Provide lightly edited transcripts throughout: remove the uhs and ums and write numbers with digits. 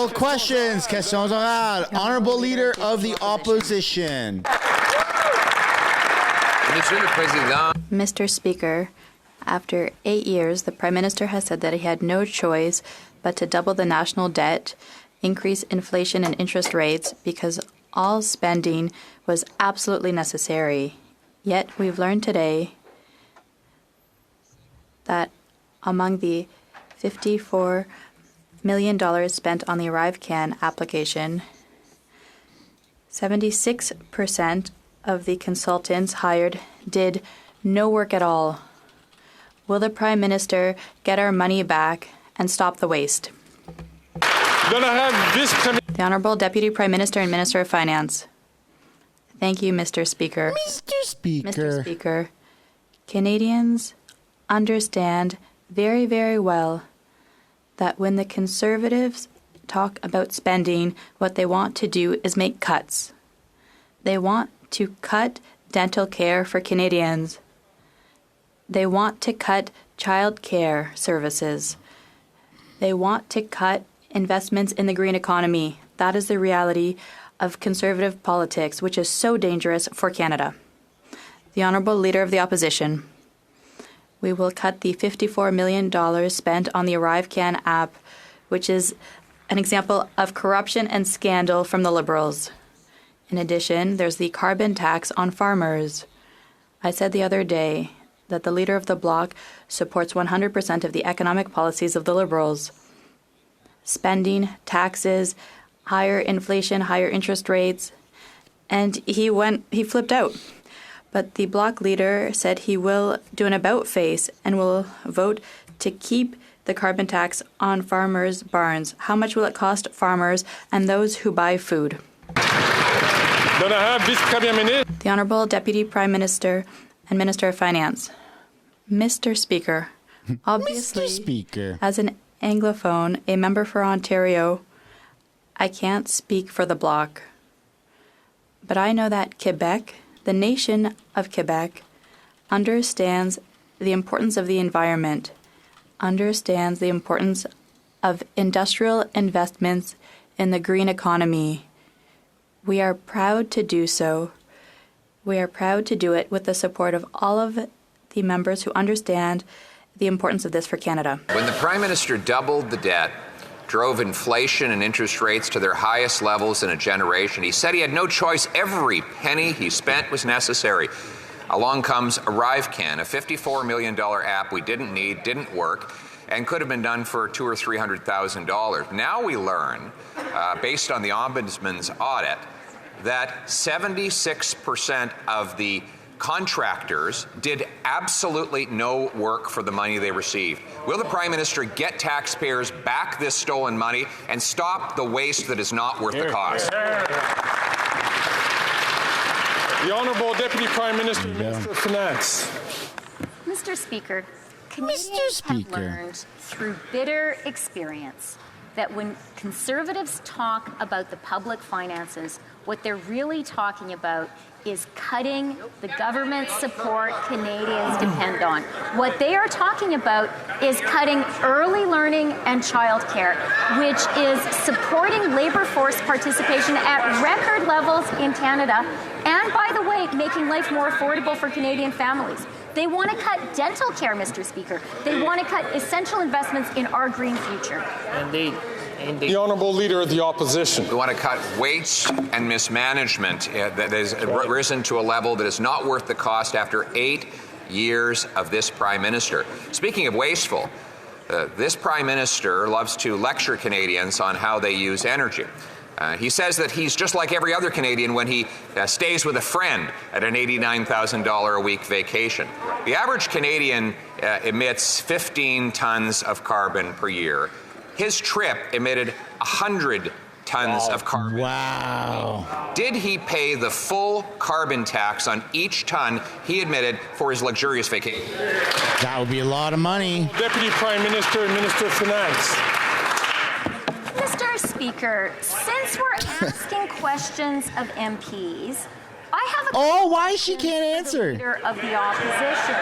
Oral questions. Questions orales. Honorable Leader of the Opposition. Mr. Speaker, after 8 years, the Prime Minister has said that he had no choice but to double the national debt, increase inflation and interest rates because all spending was absolutely necessary. Yet we've learned today that among the $54 million spent on the ArriveCan application, 76% of the consultants hired did no work at all. Will the Prime Minister get our money back and stop the waste? The Honourable Deputy Prime Minister and Minister of Finance. Thank you, Mr. Speaker. Mr. Speaker, Canadians understand very, very well that when the Conservatives talk about spending, what they want to do is make cuts. They want to cut dental care for Canadians. They want to cut child care services. They want to cut investments in the green economy. That is the reality of Conservative politics, which is so dangerous for Canada. The Honourable Leader of the Opposition. We will cut the $54 million spent on the ArriveCan app, which is an example of corruption and scandal from the Liberals. In addition, there's the carbon tax on farmers. I said the other day that the Leader of the Bloc supports 100% of the economic policies of the Liberals. Spending, taxes, higher inflation, higher interest rates, and he flipped out. But the Bloc leader said he will do an about-face and will vote to keep the carbon tax on farmers' barns. How much will it cost farmers and those who buy food? The Honourable Deputy Prime Minister and Minister of Finance. Mr. Speaker, obviously, Mr. Speaker, as an Anglophone, a member for Ontario, I can't speak for the Bloc. But I know that Quebec, the nation of Quebec, understands the importance of the environment, understands the importance of industrial investments in the green economy. We are proud to do so. We are proud to do it with the support of all of the members who understand the importance of this for Canada. When the Prime Minister doubled the debt, drove inflation and interest rates to their highest levels in a generation, he said he had no choice. Every penny he spent was necessary. Along comes ArriveCan, a $54 million app we didn't need, didn't work, and could have been done for $200,000 or $300,000. Now we learn, based on the Ombudsman's audit, that 76% of the contractors did absolutely no work for the money they received. Will the Prime Minister get taxpayers back this stolen money and stop the waste that is not worth the cost? The Honourable Deputy Prime Minister, Minister of Finance. Mr. Speaker, Canadians have learned through bitter experience that when Conservatives talk about the public finances, what they're really talking about is cutting the government support Canadians depend on. What they are talking about is cutting early learning and childcare, which is supporting labour force participation at record levels in Canada, and by the way, making life more affordable for Canadian families. They want to cut dental care, Mr. Speaker. They want to cut essential investments in our green future. Indeed. The Honourable Leader of the Opposition. We want to cut waste and mismanagement that has risen to a level that is not worth the cost after 8 years of this Prime Minister. Speaking of wasteful, this Prime Minister loves to lecture Canadians on how they use energy. He says that he's just like every other Canadian when he stays with a friend at an $89,000 a week vacation. The average Canadian emits 15 tons of carbon per year. His trip emitted 100 tons of carbon. Wow. Did he pay the full carbon tax on each ton he emitted for his luxurious vacation? That would be a lot of money. Deputy Prime Minister and Minister of Finance. Mr. Speaker, since we're asking questions of MPs, I have a why she can't answer? Leader of the Opposition.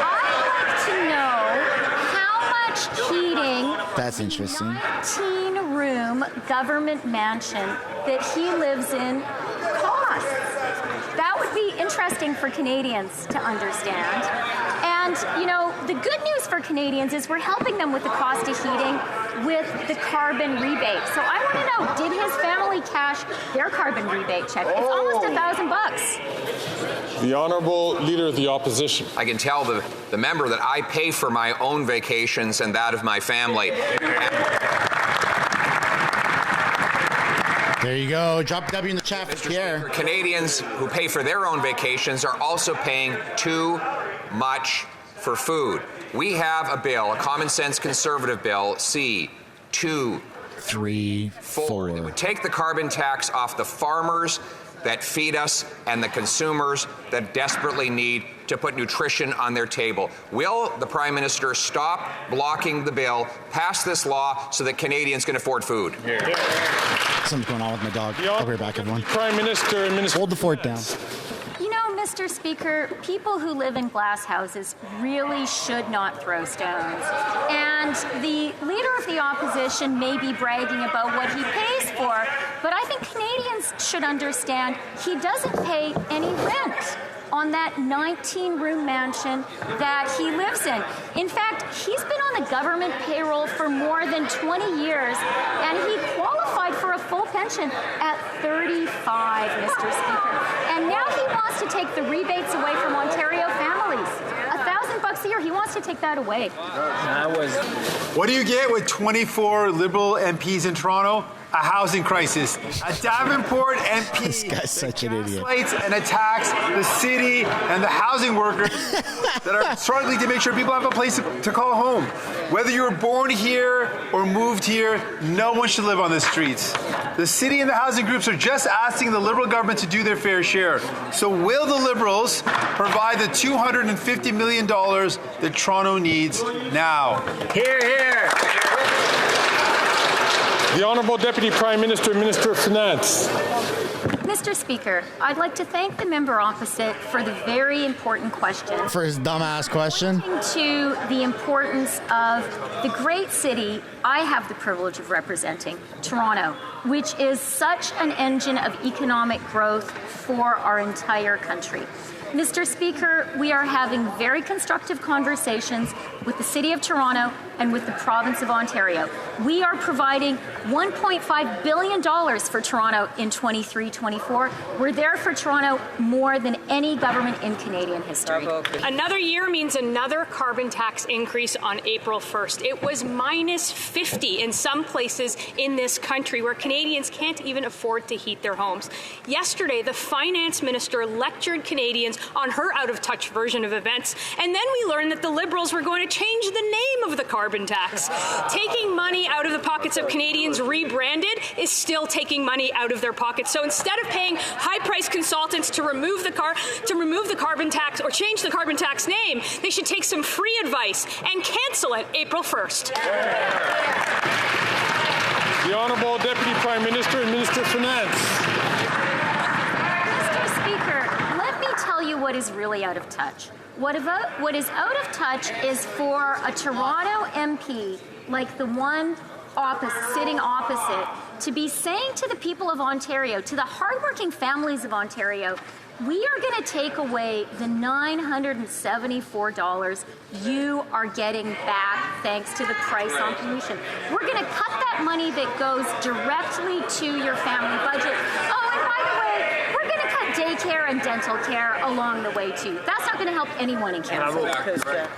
I'd like to know how much heating That's interesting. 19-room government mansion that he lives in costs? That would be interesting for Canadians to understand. And, you know, the good news for Canadians is we're helping them with the cost of heating with the carbon rebate. So I want to know, did his family cash their carbon rebate check? It's almost $1,000. The Honourable Leader of the Opposition. I can tell the member that I pay for my own vacations and that of my family. There you go. Drop a W in the chat for Pierre. For Canadians who pay for their own vacations are also paying too much for food. We have a bill, a common sense conservative bill, C-234, that would take the carbon tax off the farmers that feed us and the consumers that desperately need to put nutrition on their table. Will the Prime Minister stop blocking the bill, pass this law so that Canadians can afford food? Something's going on with my dog. I'll be right back, everyone. Prime Minister and Minister. Hold the fort down. You know, Mr. Speaker, people who live in glass houses really should not throw stones. And the Leader of the Opposition may be bragging about what he pays for, but I think Canadians should understand he doesn't pay any rent on that 19-room mansion that he lives in. In fact, he's been on the government payroll for more than 20 years, and he qualified for a full pension at 35, Mr. Speaker. And now he wants to take the rebates away from Ontario families. $1,000 a year, he wants to take that away. What do you get with 24 Liberal MPs in Toronto? A housing crisis. A Davenport MP This guy's such an idiot. gaslights and attacks the city and the housing workers that are struggling to make sure people have a place to call home. Whether you were born here or moved here, no one should live on the streets. The city and the housing groups are just asking the Liberal government to do their fair share. So will the Liberals provide the $250 million that Toronto needs now? Hear, hear. The Honourable Deputy Prime Minister and Minister of Finance. Mr. Speaker, I'd like to thank the member opposite for the very important question. For his dumbass question. To the importance of the great city I have the privilege of representing, Toronto, which is such an engine of economic growth for our entire country. Mr. Speaker, we are having very constructive conversations with the City of Toronto and with the Province of Ontario. We are providing $1.5 billion for Toronto in 23-24. We're there for Toronto more than any government in Canadian history. Another year means another carbon tax increase on April 1st. It was minus 50 in some places in this country where Canadians can't even afford to heat their homes. Yesterday, the Finance Minister lectured Canadians on her out-of-touch version of events, and then we learned that the Liberals were going to change the name of the carbon tax. Taking money out of the pockets of Canadians rebranded is still taking money out of their pockets. So instead of paying high-priced consultants to remove the carbon tax or change the carbon tax name, they should take some free advice and cancel it April 1st. The Honourable Deputy Prime Minister and Minister of Finance. Mr. Speaker, let me tell you what is really out of touch. What is out of touch is for a Toronto MP like the one sitting opposite to be saying to the people of Ontario, to the hardworking families of Ontario, we are going to take away the $974 you are getting back thanks to the price on pollution. We're going to cut that money that goes directly to your family budget. Oh, and by the way, we're going to cut daycare and dental care along the way, too. That's not going to help anyone in Canada.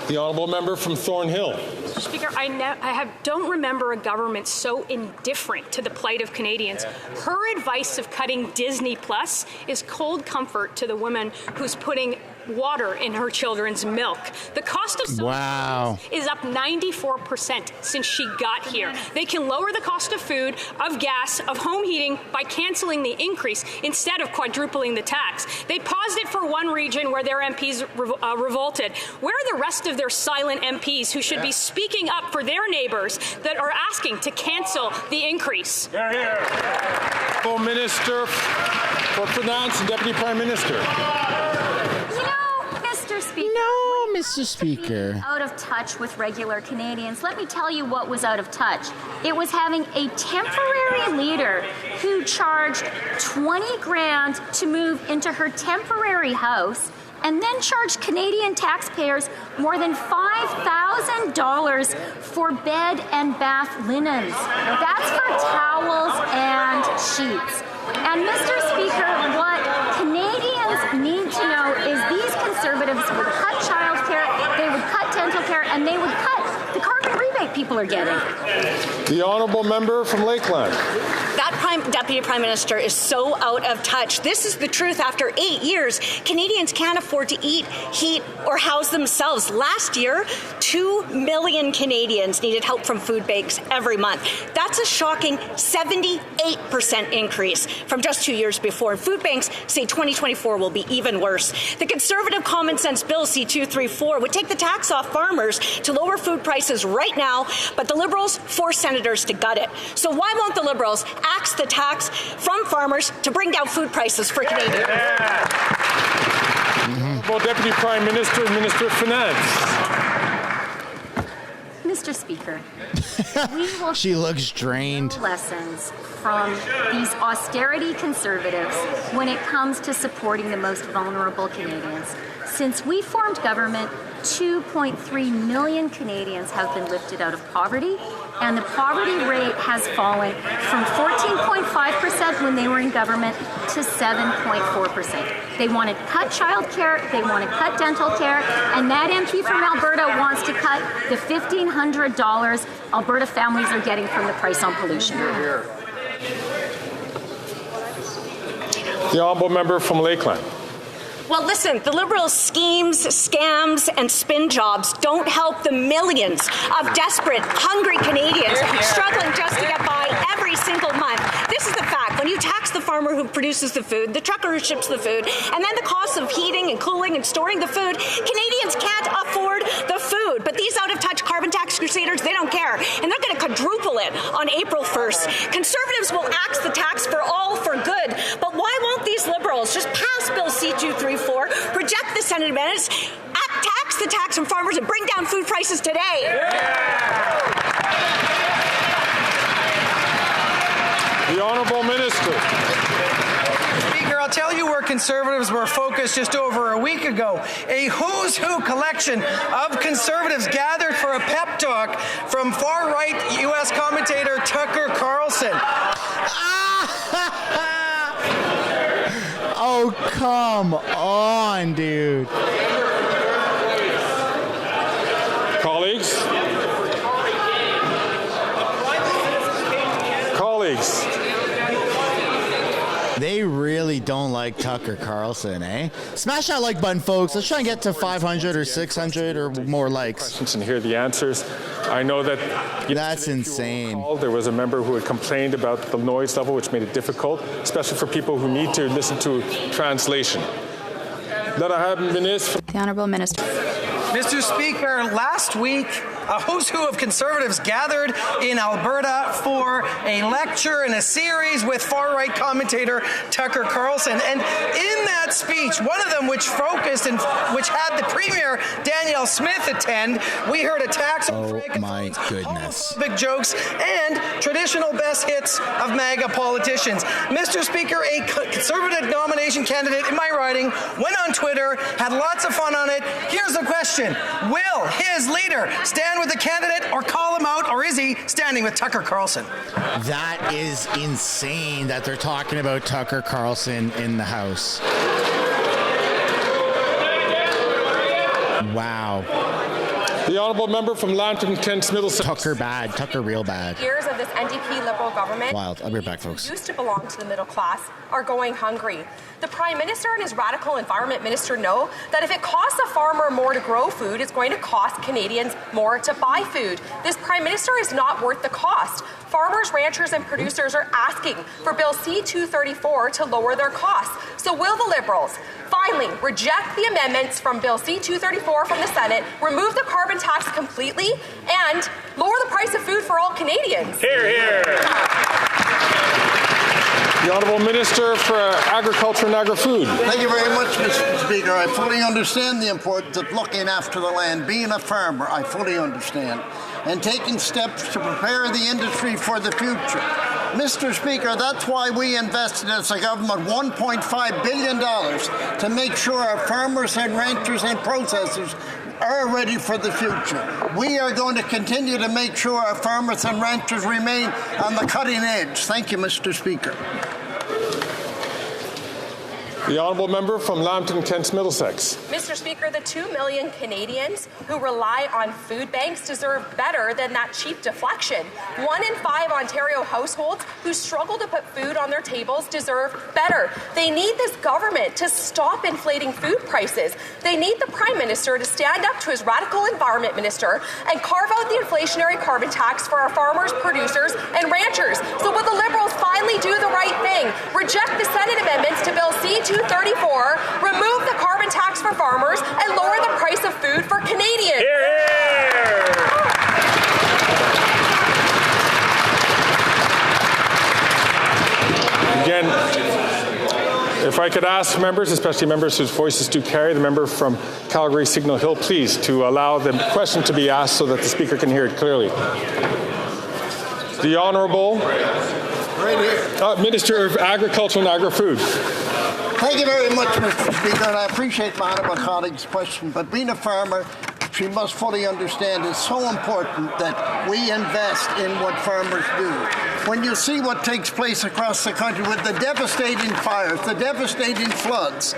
The Honourable Member from Thornhill. Mr. Speaker, I don't remember a government so indifferent to the plight of Canadians. Her advice of cutting Disney Plus is cold comfort to the woman who's putting water in her children's milk. The cost of is up 94% since she got here. They can lower the cost of food, of gas, of home heating by canceling the increase instead of quadrupling the tax. They paused it for one region where their MPs revolted. Where are the rest of their silent MPs who should be speaking up for their neighbours that are asking to cancel the increase? Full Minister for Finance and Deputy Prime Minister. Mr. Speaker, Mr. Speaker. Out of touch with regular Canadians. Let me tell you what was out of touch. It was having a temporary leader who charged 20 grand to move into her temporary house and then charged Canadian taxpayers more than $5,000 for bed and bath linens. That's for towels and sheets. And Mr. Speaker, what Canadians need to know is these Conservatives would cut childcare, they would cut dental care, and they would cut the carbon rebate people are getting. The honourable member from Lakeland. That Deputy Prime Minister is so out of touch. This is the truth. After 8 years, Canadians can't afford to eat, heat, or house themselves. Last year, 2 million Canadians needed help from food banks every month. That's a shocking 78% increase from just 2 years before. Food banks say 2024 will be even worse. The Conservative Common Sense Bill C-234 would take the tax off farmers to lower food prices right now, but the Liberals force senators to gut it. So why won't the Liberals axe the tax from farmers to bring down food prices for Canadians? Well, Deputy Prime Minister and Minister of Finance. Mr. Speaker, we will She looks drained. lessons from these austerity Conservatives when it comes to supporting the most vulnerable Canadians. Since we formed government, 2.3 million Canadians have been lifted out of poverty, and the poverty rate has fallen from 14.5% when they were in government to 7.4%. They want to cut child care, they want to cut dental care, and that MP from Alberta wants to cut the $1,500 Alberta families are getting from the price on pollution. The honourable member from Lakeland. Well, listen, the Liberals' schemes, scams, and spin jobs don't help the millions of desperate, hungry Canadians struggling just to get by every single month. This is the fact. When you tax the farmer who produces the food, the trucker who ships the food, and then the cost of heating and cooling and storing the food, Canadians can't afford the food. But these out-of-touch carbon tax crusaders, they don't care. And they're going to quadruple it on April 1st. Conservatives will axe the tax for all for good. But why won't these Liberals just pass Bill C-234, reject the Senate amendments, tax the tax from farmers, and bring down food prices today? The honourable minister. Speaker, I'll tell you where Conservatives were focused just over a week ago. A who's who collection of Conservatives gathered for a pep talk from far-right U.S. commentator Tucker Carlson. Oh, come on, dude. Colleagues. They really don't like Tucker Carlson, eh? Smash that like button, folks. Let's try and get to 500 or 600 or more likes. And hear the answers. I know that that's insane. There was a member who had complained about the noise level, which made it difficult, especially for people who need to listen to translation. The Honourable Minister. Mr. Speaker, last week, a who's who of Conservatives gathered in Alberta for a lecture and a series with far-right commentator Tucker Carlson. And in that speech, one of them which focused and which had the Premier Danielle Smith attend, we heard attacks on homophobic jokes and traditional best hits of MAGA politicians. Mr. Speaker, a Conservative nomination candidate in my riding went on Twitter, had lots of fun on it. Here's the question. Will his leader stand with the candidate or call him out, or is he standing with Tucker Carlson? That is insane that they're talking about Tucker Carlson in the House. Wow. The honourable member from Lantern, Kent, Middlesex. Tucker bad. Tucker real bad. Years of this NDP Liberal government. Wild. I'll be right back, folks. Who used to belong to the middle class are going hungry. The Prime Minister and his radical environment minister know that if it costs a farmer more to grow food, it's going to cost Canadians more to buy food. This Prime Minister is not worth the cost. Farmers, ranchers, and producers are asking for Bill C-234 to lower their costs. So will the Liberals finally reject the amendments from Bill C-234 from the Senate, remove the carbon tax completely, and lower the price of food for all Canadians? Hear, hear. The Honourable Minister for Agriculture and Agri-Food. Thank you very much, Mr. Speaker. I fully understand the importance of looking after the land, being a farmer, I fully understand, and taking steps to prepare the industry for the future. Mr. Speaker, that's why we invested as a government $1.5 billion to make sure our farmers and ranchers and processors are ready for the future. We are going to continue to make sure our farmers and ranchers remain on the cutting edge. Thank you, Mr. Speaker. The honourable member from Lambton, Kent, Middlesex. Mr. Speaker, the 2 million Canadians who rely on food banks deserve better than that cheap deflection. 1 in 5 Ontario households who struggle to put food on their tables deserve better. They need this government to stop inflating food prices. They need the Prime Minister to stand up to his radical Environment Minister and carve out the inflationary carbon tax for our farmers, producers, and ranchers. So will the Liberals finally do the right thing? Reject the Senate amendments to Bill C-234, remove the carbon tax for farmers, and lower the price of food for Canadians. Hear, hear. Again, if I could ask members, especially members whose voices do carry, the member from Calgary Signal Hill, please, to allow the question to be asked so that the Speaker can hear it clearly. The Honourable Minister of Agriculture and Agri-Food. Thank you very much, Mr. Speaker, and I appreciate my honourable colleague's question, but being a farmer, she must fully understand it's so important that we invest in what farmers do. When you see what takes place across the country with the devastating fires, the devastating floods,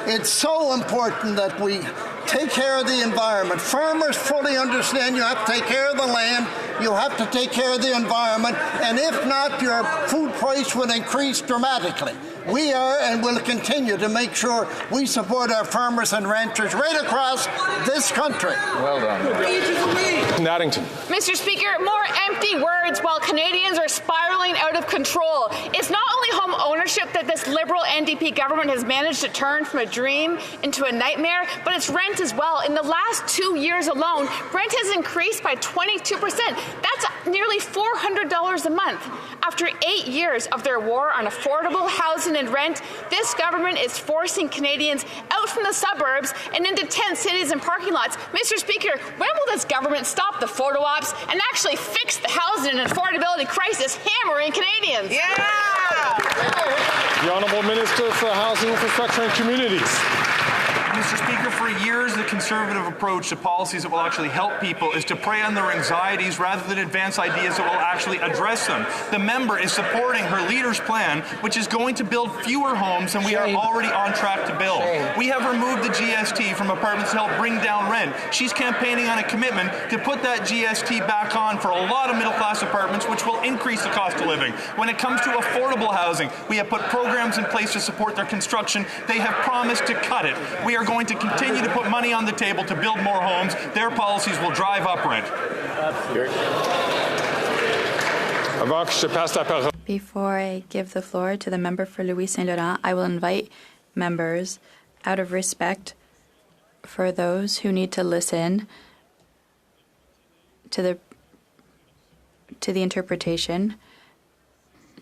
it's so important that we take care of the environment. Farmers fully understand you have to take care of the land, you have to take care of the environment, and if not, your food price will increase dramatically. We are and will continue to make sure we support our farmers and ranchers right across this country. Well done. Addington. Mr. Speaker, more empty words while Canadians are spiraling out of control. It's not only home ownership that this Liberal NDP government has managed to turn from a dream into a nightmare, but it's rent as well. In the last 2 years alone, rent has increased by 22%. That's nearly $400 a month. After 8 years of their war on affordable housing and rent, this government is forcing Canadians out from the suburbs and into tent cities and parking lots. Mr. Speaker, when will this government stop the photo ops and actually fix the housing and affordability crisis hammering Canadians? Yeah! The Honourable Minister for Housing, Infrastructure and Communities. Mr. Speaker, for years, the Conservative approach to policies that will actually help people is to prey on their anxieties rather than advance ideas that will actually address them. The member is supporting her leader's plan, which is going to build fewer homes than we are already on track to build. We have removed the GST from apartments to help bring down rent. She's campaigning on a commitment to put that GST back on for a lot of middle-class apartments, which will increase the cost of living. When it comes to affordable housing, we have put programs in place to support their construction. They have promised to cut it. We are going to continue to put money on the table to build more homes. Their policies will drive up rent. Before I give the floor to the member for Louis Saint Laurent, I will invite members, out of respect for those who need to listen to the interpretation,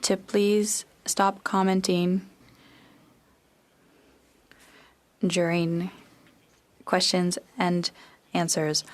to please stop commenting during questions and answers.